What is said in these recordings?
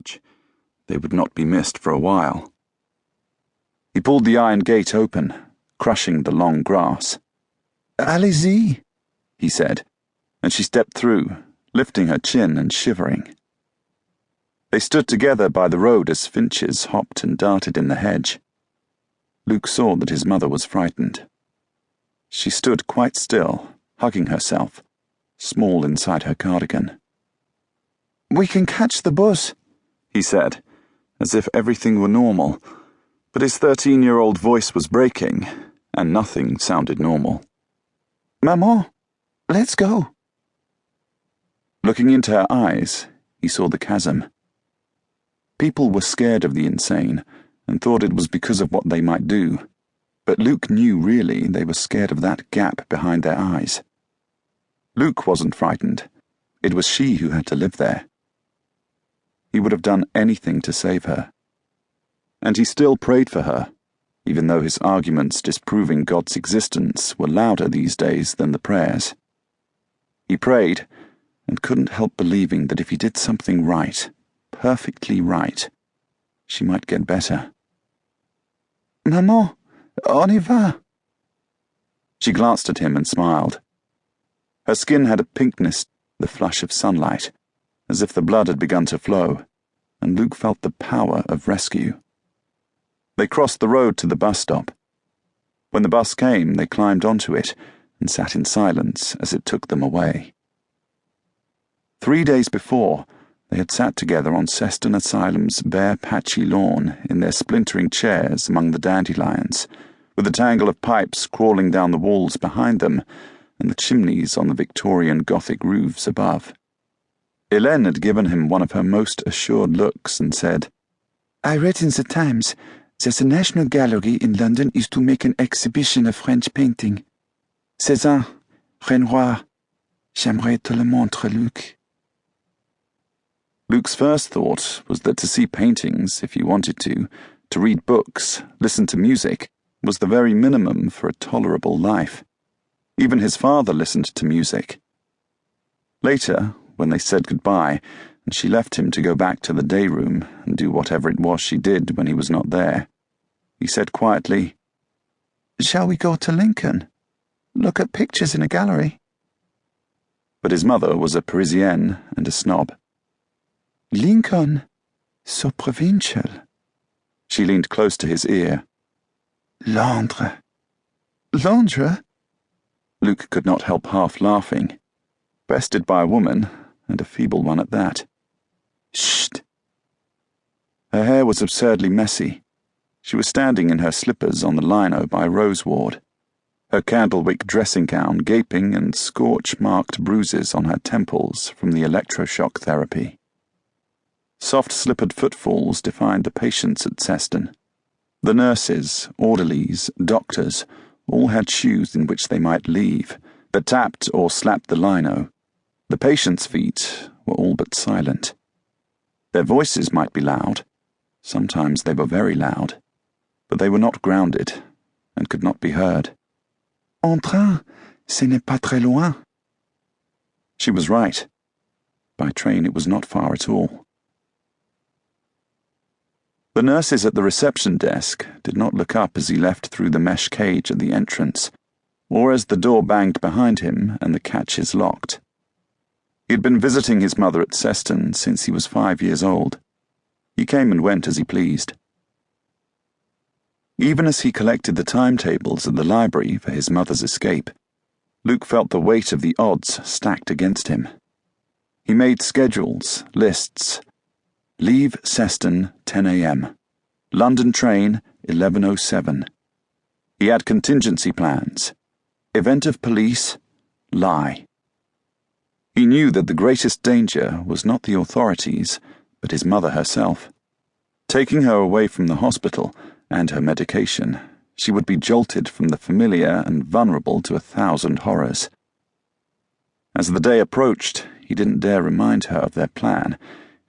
large. They would not be missed for a while. He pulled the iron gate open, crushing the long grass. "Allez-y," he said, and she stepped through, lifting her chin and shivering. They stood together by the road as finches hopped and darted in the hedge. Luke saw that his mother was frightened. She stood quite still, hugging herself, small inside her cardigan. "We can catch the bus," he said, as if everything were normal, but his 13-year-old voice was breaking, and nothing sounded normal. "Maman, let's go." Looking into her eyes, he saw the chasm. People were scared of the insane and thought it was because of what they might do, but Luke knew really they were scared of that gap behind their eyes. Luke wasn't frightened. It was she who had to live there. He would have done anything to save her. And he still prayed for her, even though his arguments disproving God's existence were louder these days than the prayers. He prayed and couldn't help believing that if he did something right, perfectly right, she might get better. "Maman, on y va." She glanced at him and smiled. Her skin had a pinkness, the flush of sunlight, as if the blood had begun to flow, and Luke felt the power of rescue. They crossed the road to the bus stop. When the bus came, they climbed onto it and sat in silence as it took them away. 3 days before, they had sat together on Seston Asylum's bare, patchy lawn in their splintering chairs among the dandelions, with a tangle of pipes crawling down the walls behind them and the chimneys on the Victorian Gothic roofs above. Hélène had given him one of her most assured looks and said, "I read in the Times that the National Gallery in London is to make an exhibition of French painting. Cézanne, Renoir, j'aimerais te le montrer, Luc." Luke's first thought was that to see paintings, if you wanted to read books, listen to music, was the very minimum for a tolerable life. Even his father listened to music. Later, when they said goodbye, and she left him to go back to the day room and do whatever it was she did when he was not there, he said quietly, "Shall we go to Lincoln? Look at pictures in a gallery?" But his mother was a Parisienne and a snob. "Lincoln, so provincial." She leaned close to his ear. "Londres." "Londres?" Luke could not help half laughing, bested by a woman, and a feeble one at that. "Shh!" Her hair was absurdly messy. She was standing in her slippers on the lino by Rose Ward, her candlewick dressing gown gaping and scorch-marked bruises on her temples from the electroshock therapy. Soft slippered footfalls defined the patients at Seston. The nurses, orderlies, doctors, all had shoes in which they might leave, that tapped or slapped the lino. The patients' feet were all but silent. Their voices might be loud. Sometimes they were very loud. But they were not grounded, and could not be heard. "En train, ce n'est pas très loin." She was right. By train it was not far at all. The nurses at the reception desk did not look up as he left through the mesh cage at the entrance, or as the door banged behind him and the catches locked. He had been visiting his mother at Seston since he was 5 years old. He came and went as he pleased. Even as he collected the timetables at the library for his mother's escape, Luke felt the weight of the odds stacked against him. He made schedules, lists. Leave Seston 10 a.m. London train 11:07. He had contingency plans. Event of police, lie. He knew that the greatest danger was not the authorities, but his mother herself. Taking her away from the hospital and her medication, she would be jolted from the familiar and vulnerable to 1,000 horrors. As the day approached, he didn't dare remind her of their plan,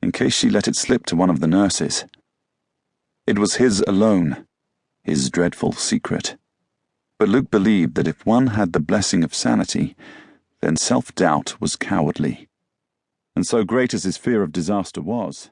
in case she let it slip to one of the nurses. It was his alone, his dreadful secret. But Luke believed that if one had the blessing of sanity, then self-doubt was cowardly. And so great as his fear of disaster was,